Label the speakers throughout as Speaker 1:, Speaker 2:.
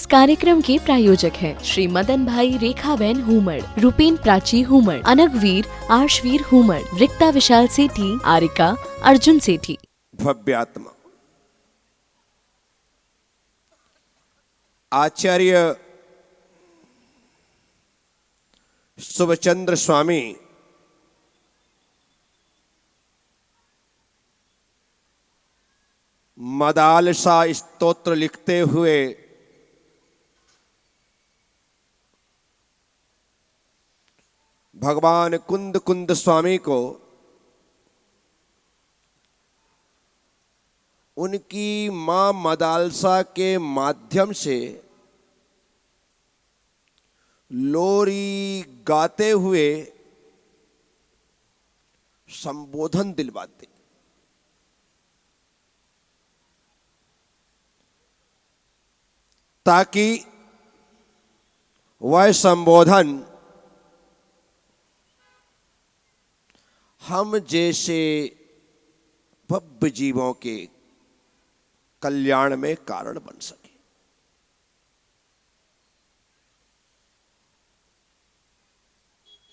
Speaker 1: कार्यक्रम के प्रायोजक हैं श्री मदन भाई रेखाबेन हुमड़, रूपेन प्राची हुमड़, अनगवीर आर्शवीर हुमड़, रिक्ता विशाल सेठी, आरिका अर्जुन सेठी।
Speaker 2: भव्यात्मा आचार्य शुभचंद्र स्वामी मदालसा स्तोत्र लिखते हुए भगवान कुंद कुंद स्वामी को उनकी मां मदालसा के माध्यम से लोरी गाते हुए संबोधन दिलवाते, ताकि वह संबोधन हम जैसे भव्य जीवों के कल्याण में कारण बन सके।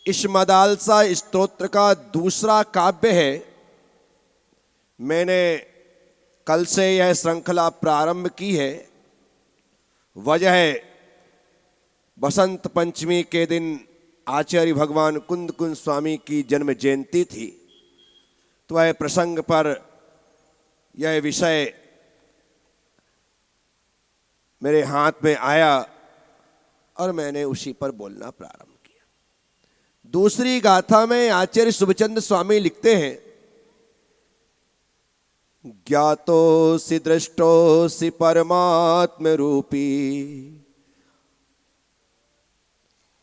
Speaker 2: इस मदालसा स्तोत्र का दूसरा काव्य है। मैंने कल से यह श्रृंखला प्रारंभ की है। वजह बसंत पंचमी के दिन आचार्य भगवान कुंद कुंद स्वामी की जन्म जयंती थी, तो वह प्रसंग पर यह विषय मेरे हाथ में आया और मैंने उसी पर बोलना प्रारंभ किया। दूसरी गाथा में आचार्य शुभचंद्र स्वामी लिखते हैं, ज्ञातोसि दृष्टोसि परमात्म रूपी,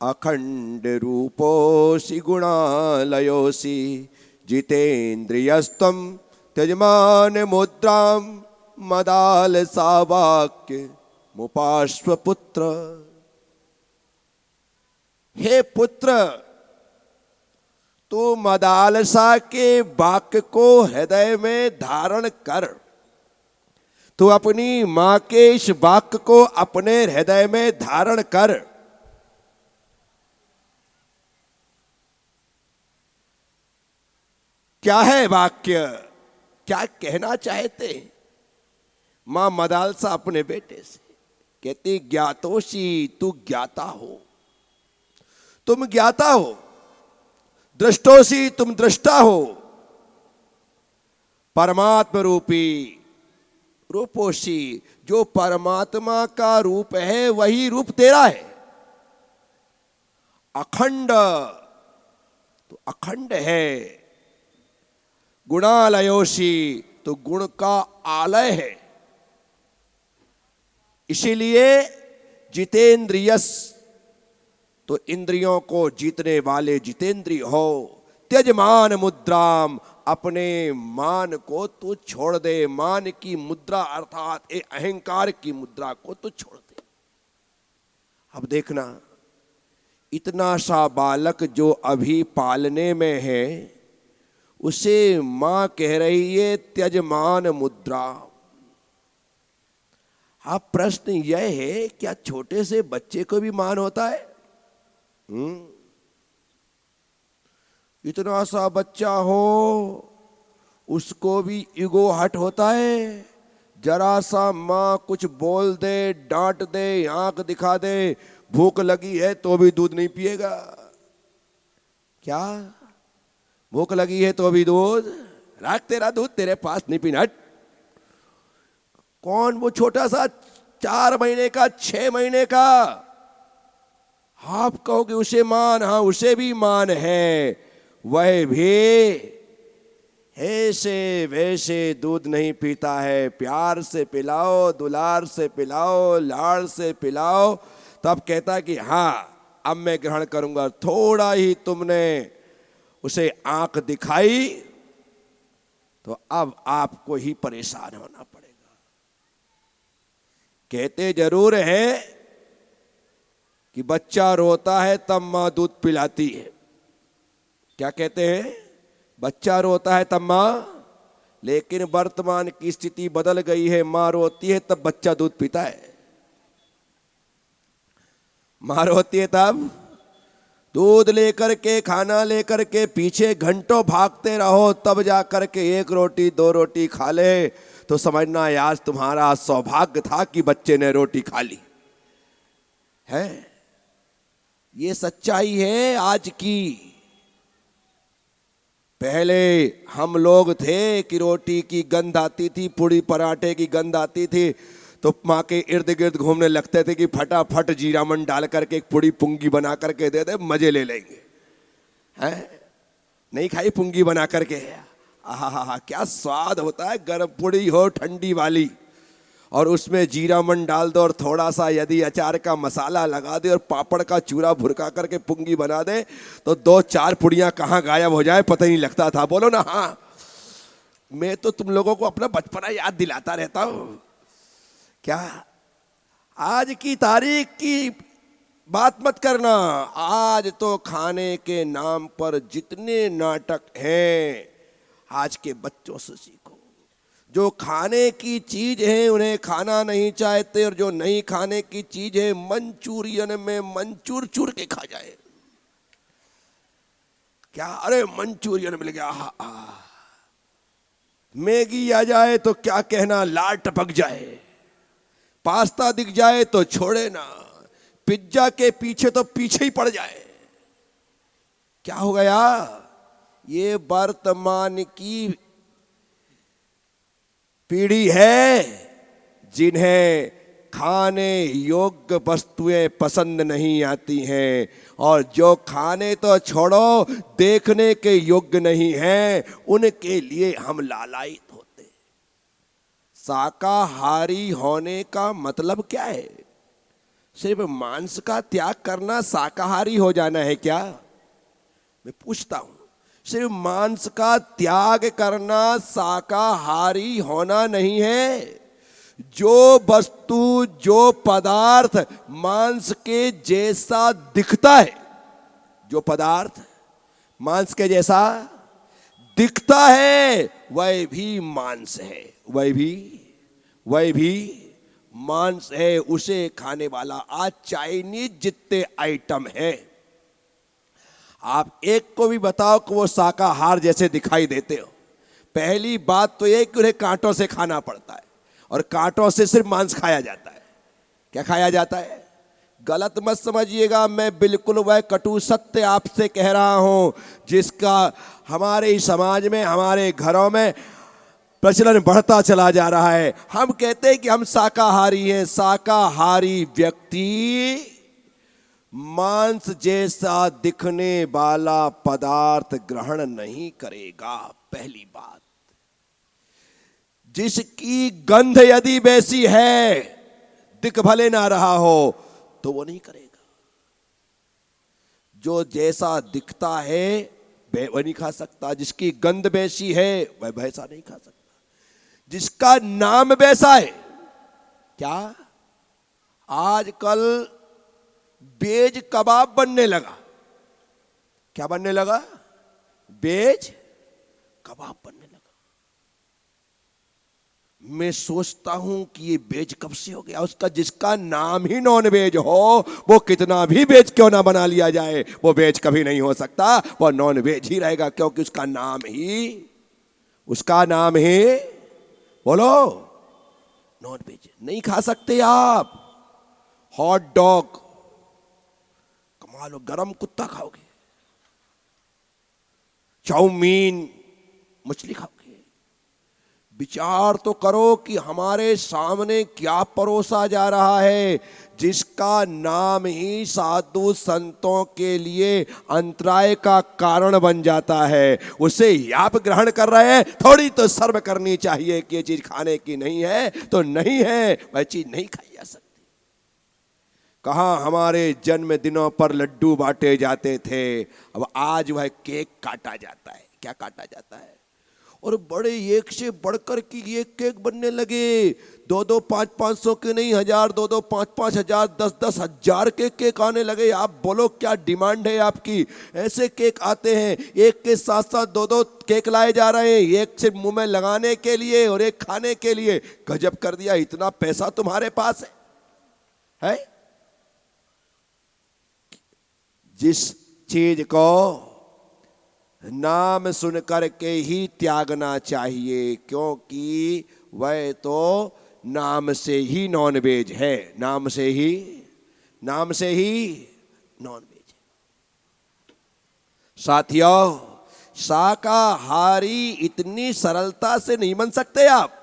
Speaker 2: अखंड रूपोसि गुणालयोसि, जितेन्द्रियस्त्वं त्यजमान मुद्रां, मदालसा वाक्य मुपाश्व पुत्र। हे पुत्र, तू मदालसा के वाक्य को हृदय में धारण कर। तू अपनी मां के इस वाक्य को अपने हृदय में धारण कर। क्या है वाक्य, क्या कहना चाहते हैं? मां मदालसा अपने बेटे से कहती, ज्ञातोषी, तू ज्ञाता हो, तुम ज्ञाता हो। दृष्टोषी, तुम दृष्टा हो। परमात्म रूपी, रूपोषी, जो परमात्मा का रूप है वही रूप तेरा है। अखंड, तो अखंड है। गुणालयोषी, तो गुण का आलय है। इसीलिए जितेंद्रियस, तो इंद्रियों को जीतने वाले जितेंद्रिय हो। त्यजमान मुद्राम, अपने मान को तू छोड़ दे। मान की मुद्रा अर्थात अहंकार की मुद्रा को तू छोड़ दे। अब देखना, इतना सा बालक जो अभी पालने में है, उसे मां कह रही है त्यजमान मुद्रा। अब प्रश्न यह है, क्या छोटे से बच्चे को भी मान होता है? इतना सा बच्चा हो, उसको भी ईगो हट होता है। जरा सा मां कुछ बोल दे, डांट दे, आंख दिखा दे, भूख लगी है तो भी दूध नहीं पिएगा। क्या भूख लगी है तो भी दूध? रख तेरा दूध तेरे पास, नहीं पीना। कौन वो छोटा सा 4 महीने का, 6 महीने का? आप कहोगे उसे मान, हाँ उसे भी मान है। वह भी ऐसे वैसे दूध नहीं पीता है। प्यार से पिलाओ, दुलार से पिलाओ, लाड़ से पिलाओ, तब कहता कि हाँ अब मैं ग्रहण करूंगा। थोड़ा ही तुमने उसे आंख दिखाई तो अब आपको ही परेशान होना पड़ेगा। कहते जरूर है कि बच्चा रोता है तब मां दूध पिलाती है। क्या कहते हैं? बच्चा रोता है तब मां, लेकिन वर्तमान की स्थिति बदल गई है। मां रोती है तब बच्चा दूध पीता है। मार होती है तब दूध लेकर के खाना लेकर के पीछे घंटों भागते रहो, तब जा कर के 1 रोटी 2 रोटी खा ले तो समझना आज तुम्हारा सौभाग्य था कि बच्चे ने रोटी खा ली है। ये सच्चाई है आज की। पहले हम लोग थे कि रोटी की गंध आती थी, पूड़ी पराठे की गंध आती थी तो माँ के इर्द गिर्द घूमने लगते थे कि फटाफट जीरामन डाल करके एक पूड़ी पुंगी बना करके दे दे, मजे ले लेंगे। हैं नहीं खाई पुंगी बना करके? आहा क्या स्वाद होता है, गर्म पूड़ी हो ठंडी वाली और उसमें जीरामन डाल दो और थोड़ा सा यदि अचार का मसाला लगा दे और पापड़ का चूरा भुरका करके पुंगी बना दे तो 2-4 पुड़ियाँ कहाँ गायब हो जाए पता ही नहीं लगता था। बोलो ना हाँ। मैं तो तुम लोगों को अपना बचपना याद दिलाता रहता हूँ। क्या आज की तारीख की बात मत करना, आज तो खाने के नाम पर जितने नाटक हैं आज के बच्चों से सीखो। जो खाने की चीज है उन्हें खाना नहीं चाहते और जो नहीं खाने की चीज है मंचूरियन में मंचूर चूर के खा जाए। क्या अरे मंचूरियन मिल गया, मैगी आ जाए तो क्या कहना, लाल टपक जाए, पास्ता दिख जाए तो छोड़े ना, पिज्जा के पीछे तो पीछे ही पड़ जाए। क्या हो गया? ये वर्तमान की पीढ़ी है जिन्हें खाने योग्य वस्तुएं पसंद नहीं आती हैं और जो खाने तो छोड़ो देखने के योग्य नहीं हैं उनके लिए हम लालायित होते। शाकाहारी होने का मतलब क्या है? सिर्फ मांस का त्याग करना शाकाहारी हो जाना है क्या? मैं पूछता हूं, सिर्फ मांस का त्याग करना शाकाहारी होना नहीं है। जो वस्तु जो पदार्थ मांस के जैसा दिखता है, जो पदार्थ मांस के जैसा दिखता है वह भी मांस है, वह भी मांस है, उसे खाने वाला आज चाइनीज जितने आइटम है आप एक को भी बताओ कि वो शाकाहार जैसे दिखाई देते हो। पहली बात तो ये कि उन्हें कांटों से खाना पड़ता है और कांटों से सिर्फ मांस खाया जाता है। क्या खाया जाता है? गलत मत समझिएगा, मैं बिल्कुल वह कटु सत्य आपसे कह रहा हूं जिसका हमारे समाज में हमारे घरों में प्रचलन बढ़ता चला जा रहा है। हम कहते हैं कि हम शाकाहारी हैं। शाकाहारी व्यक्ति मांस जैसा दिखने वाला पदार्थ ग्रहण नहीं करेगा। पहली बात, जिसकी गंध यदि वैसी है, दिख भले ना रहा हो तो वो नहीं करेगा। जो जैसा दिखता है वह नहीं खा सकता, जिसकी गंध वैसी है वह वैसा नहीं खा सकता, जिसका नाम वैसा है। क्या आजकल वेज कबाब बनने लगा? क्या बनने लगा? वेज कबाब बनने लगा। मैं सोचता हूं कि ये वेज कब से हो गया? उसका जिसका नाम ही नॉन वेज हो वो कितना भी वेज क्यों ना बना लिया जाए, वो वेज कभी नहीं हो सकता, वो नॉन वेज ही रहेगा क्योंकि उसका नाम ही बोलो नॉन वेज। नहीं खा सकते आप हॉट डॉग, कमाल हो, गरम कुत्ता खाओगे, चाउमीन मछली खाओगे। विचार तो करो कि हमारे सामने क्या परोसा जा रहा है जिसका नाम ही साधु संतों के लिए अंतराय का कारण बन जाता है, उसे आप ग्रहण कर रहे हैं। थोड़ी तो शर्म करनी चाहिए कि ये चीज खाने की नहीं है तो नहीं है, वह चीज नहीं खाई जा सकती। कहाँ हमारे जन्म दिनों पर लड्डू बांटे जाते थे, अब आज वह केक काटा जाता है। क्या काटा जाता है? और बड़े एक से बढ़कर की ये केक बनने लगे। 2-2, 5-500 के नहीं, 1000, 2-2, 5-5 हजार, 10-10 हजार के केक आने लगे। आप बोलो क्या डिमांड है आपकी? ऐसे केक आते हैं, एक के साथ साथ 2-2 केक लाए जा रहे हैं, एक सिर्फ मुंह में लगाने के लिए और एक खाने के लिए। गजब कर दिया, इतना पैसा तुम्हारे पास है? जिस चीज को नाम सुन करके ही त्यागना चाहिए, क्योंकि वह तो नाम से ही नॉनवेज है, नाम से ही नॉनवेज है। साथियों, शाकाहारी इतनी सरलता से नहीं बन सकते आप।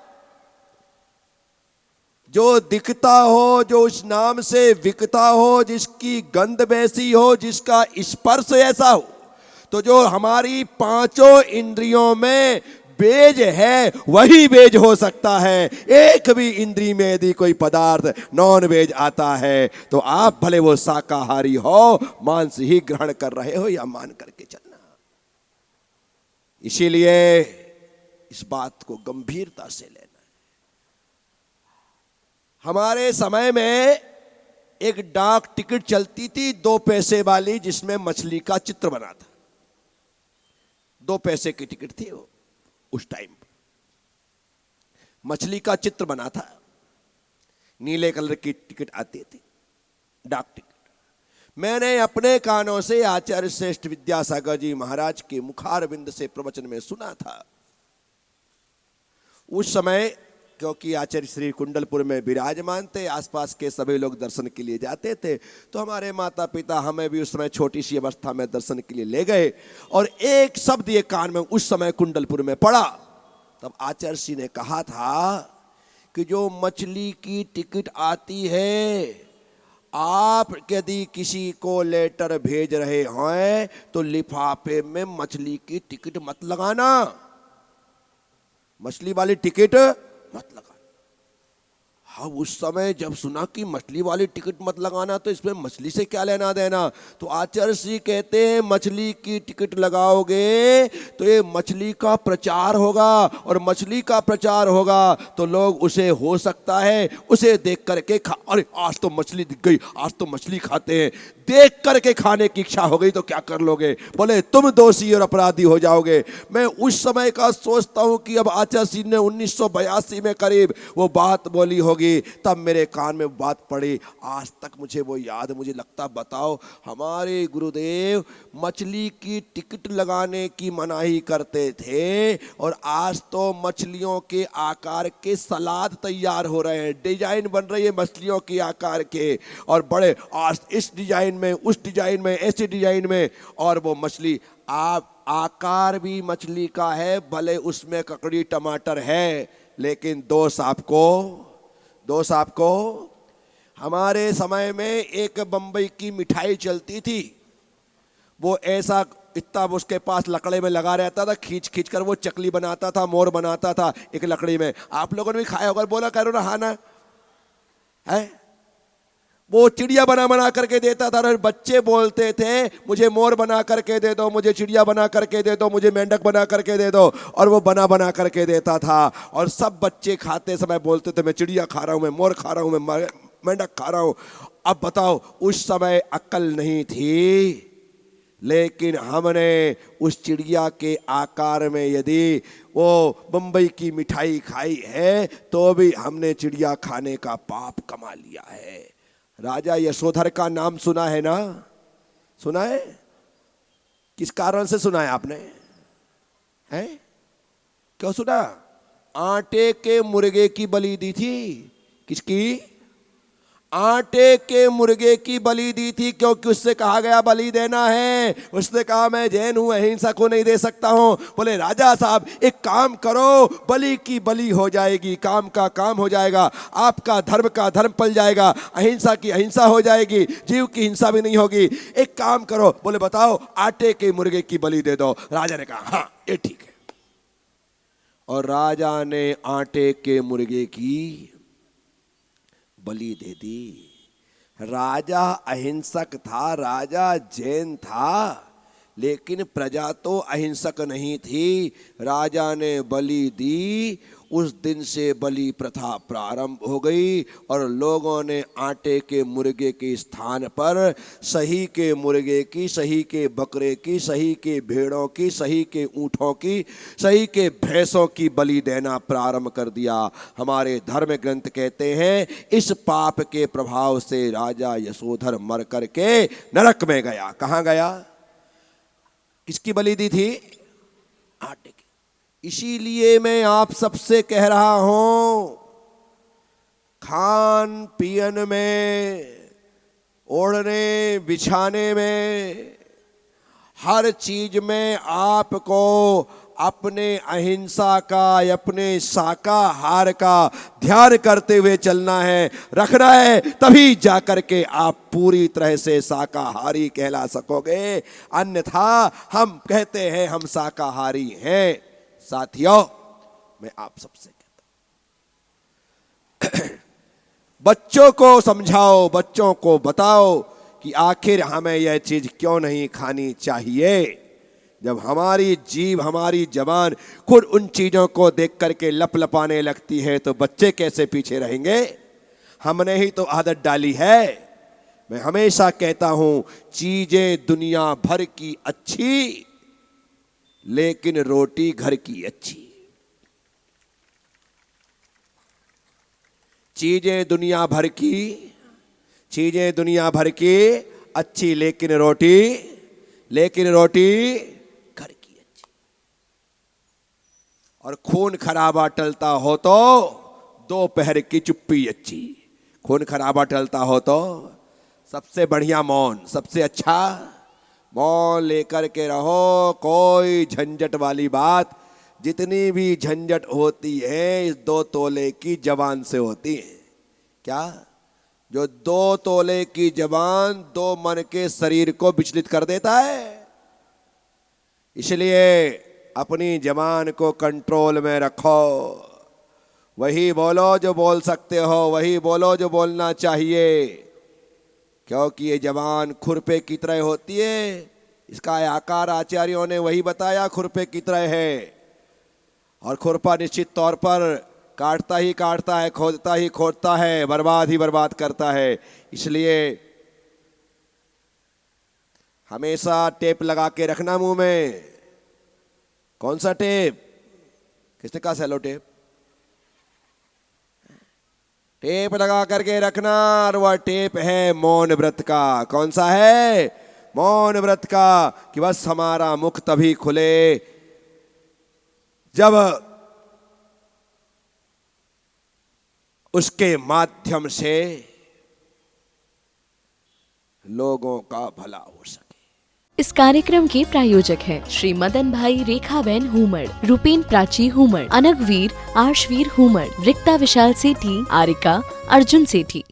Speaker 2: जो दिखता हो, जो उस नाम से बिकता हो, जिसकी गंध वैसी हो, जिसका स्पर्श ऐसा हो, तो जो हमारी पांचों इंद्रियों में बेज है वही बेज हो सकता है। एक भी इंद्री में यदि कोई पदार्थ नॉन वेज आता है तो आप भले वो शाकाहारी हो, मांस ही ग्रहण कर रहे हो, या मान करके चलना। इसीलिए इस बात को गंभीरता से लेना। हमारे समय में एक डाक टिकट चलती थी 2 पैसे वाली, जिसमें मछली का चित्र बना था। 2 पैसे की टिकट थी वो। उस टाइम मछली का चित्र बना था, नीले कलर की टिकट आती थी, डाक टिकट। मैंने अपने कानों से आचार्य श्रेष्ठ विद्यासागर जी महाराज के मुखारविंद से प्रवचन में सुना था। उस समय क्योंकि आचार्य श्री कुंडलपुर में विराजमान थे, आसपास के सभी लोग दर्शन के लिए जाते थे, तो हमारे माता पिता हमें भी उस समय छोटी सी अवस्था में दर्शन के लिए ले गए, और एक शब्द ये कान में उस समय कुंडलपुर में पड़ा। तब आचार्य श्री ने कहा था कि जो मछली की टिकट आती है, आप यदि किसी को लेटर भेज रहे हैं तो लिफाफे में मछली की टिकट मत लगाना, मछली वाली टिकट मत लगाना। हाँ, उस समय जब सुना कि मछली वाली टिकट मत लगाना, तो इसमें मछली से क्या लेना देना। तो आचार्य श्री कहते हैं मछली की टिकट लगाओगे तो ये मछली का प्रचार होगा, और मछली का प्रचार होगा तो लोग उसे हो सकता है उसे देख करके अरे आज तो मछली दिख गई, आज तो मछली खाते हैं, देख करके खाने की इच्छा हो गई तो क्या कर लोगे, बोले तुम दोषी और अपराधी हो जाओगे। मैं उस समय का सोचता हूं कि अब आचार्य श्री ने 1982 में करीब वो बात बोली होगी, तब मेरे कान में बात पड़ी। आज तक मुझे वो याद, मुझे लगता बताओ हमारे गुरुदेव मछली की टिकट लगाने की मनाही करते थे, और आज तो मछलियों के आकार के सलाद तैयार हो रहे हैं, डिजाइन बन रही है मछलियों के आकार के, और बड़े आज इस डिजाइन में, उस डिजाइन में, ऐसे डिजाइन में, और वो मछली आप आकार भी मछली का है, भले उसमें ककड़ी टमाटर है, लेकिन दोष आपको। हमारे समय में एक बंबई की मिठाई चलती थी, वो ऐसा इतना उसके पास लकड़े में लगा रहता था, खींच खींच कर वो चकली बनाता था, मोर बनाता था एक लकड़ी में। आप लोगों ने भी खाया होगा, बोला करो ना, हाँ ना है। वो चिड़िया बना बना करके देता था, और बच्चे बोलते थे मुझे मोर बना करके दे दो, मुझे चिड़िया बना करके दे दो, मुझे मेंढक बना करके दे दो, और वो बना बना करके देता था। और सब बच्चे खाते समय बोलते थे मैं चिड़िया खा रहा हूँ, मैं मोर खा रहा हूँ, मैं मेंढक खा रहा हूँ। अब बताओ, उस समय अक्ल नहीं थी, लेकिन हमने उस चिड़िया के आकार में यदि वो बंबई की मिठाई खाई है तो भी हमने चिड़िया खाने का पाप कमा लिया है। राजा यशोधर का नाम सुना है ना? सुना है? किस कारण से सुना है आपने? हैं? क्यों सुना? आटे के मुर्गे की बलि दी थी। किसकी? आटे के मुर्गे की बलि दी थी, क्योंकि उससे कहा गया बलि देना है। उसने कहा मैं जैन हूं, अहिंसा को नहीं दे सकता हूं। बोले राजा साहब एक काम करो, बलि की बलि हो जाएगी, काम का काम हो जाएगा, आपका धर्म का धर्म पल जाएगा, अहिंसा की अहिंसा हो जाएगी, जीव की हिंसा भी नहीं होगी। एक काम करो। बोले बताओ, आटे के मुर्गे की बलि दे दो। राजा ने कहा हाँ ये ठीक है, और राजा ने आटे के मुर्गे की बलि दे दी। राजा अहिंसक था, राजा जैन था, लेकिन प्रजा तो अहिंसक नहीं थी, राजा ने बलि दी। उस दिन से बलि प्रथा प्रारंभ हो गई और लोगों ने आटे के मुर्गे के स्थान पर सही के मुर्गे की, सही के बकरे की, सही के भेड़ों की, सही के ऊँटों की, सही के भैंसों की बलि देना प्रारंभ कर दिया। हमारे धर्म ग्रंथ कहते हैं इस पाप के प्रभाव से राजा यशोधर मर करके नरक में गया। कहाँ गया? किसकी बलि दी थी? आटे की। इसीलिए मैं आप सबसे कह रहा हूं, खान पियन में, ओढ़ने बिछाने में, हर चीज में आपको अपने अहिंसा का, अपने शाकाहार का ध्यान करते हुए चलना है, रखना है, तभी जाकर के आप पूरी तरह से शाकाहारी कहला सकोगे। अन्यथा हम कहते हैं हम शाकाहारी हैं। साथियों, मैं आप सबसे कहता हूं बच्चों को समझाओ, बच्चों को बताओ कि आखिर हमें यह चीज क्यों नहीं खानी चाहिए। जब हमारी जीभ, हमारी जबान खुद उन चीजों को देख करके लपलपाने लगती है तो बच्चे कैसे पीछे रहेंगे? हमने ही तो आदत डाली है। मैं हमेशा कहता हूं चीजें दुनिया भर की अच्छी, लेकिन रोटी घर की अच्छी। चीजें दुनिया भर की, चीजें दुनिया भर की अच्छी, लेकिन रोटी घर की अच्छी। और खून खराबा टलता हो तो दोपहर की चुप्पी अच्छी। खून खराबा टलता हो तो सबसे बढ़िया मौन, सबसे अच्छा मौन लेकर के रहो। कोई झंझट वाली बात, जितनी भी झंझट होती है इस 2 तोले की जबान से होती है। क्या? जो 2 तोले की जबान 2 मन के शरीर को विचलित कर देता है। इसलिए अपनी जबान को कंट्रोल में रखो। वही बोलो जो बोल सकते हो, वही बोलो जो बोलना चाहिए, क्योंकि ये जबान खुरपे की तरह होती है। इसका आकार आचार्यों ने वही बताया, खुरपे की तरह है। और खुरपा निश्चित तौर पर काटता ही काटता है, खोदता ही खोदता है, बर्बाद ही बर्बाद करता है। इसलिए हमेशा टेप लगा के रखना मुंह में। कौन सा टेप? किसने कहा? Cello tape. टेप लगा करके रखना, और वह टेप है मौन व्रत का। कौन सा है? मौन व्रत का। कि बस हमारा मुख तभी खुले जब उसके माध्यम से लोगों का भला हो सके।
Speaker 1: इस कार्यक्रम के प्रायोजक हैं श्री मदन भाई रेखाबेन हुमड़, रूपेन प्राची हुमड़, अनगवीर आर्शवीर हुमड़, रिक्ता विशाल सेठी, आरिका अर्जुन सेठी।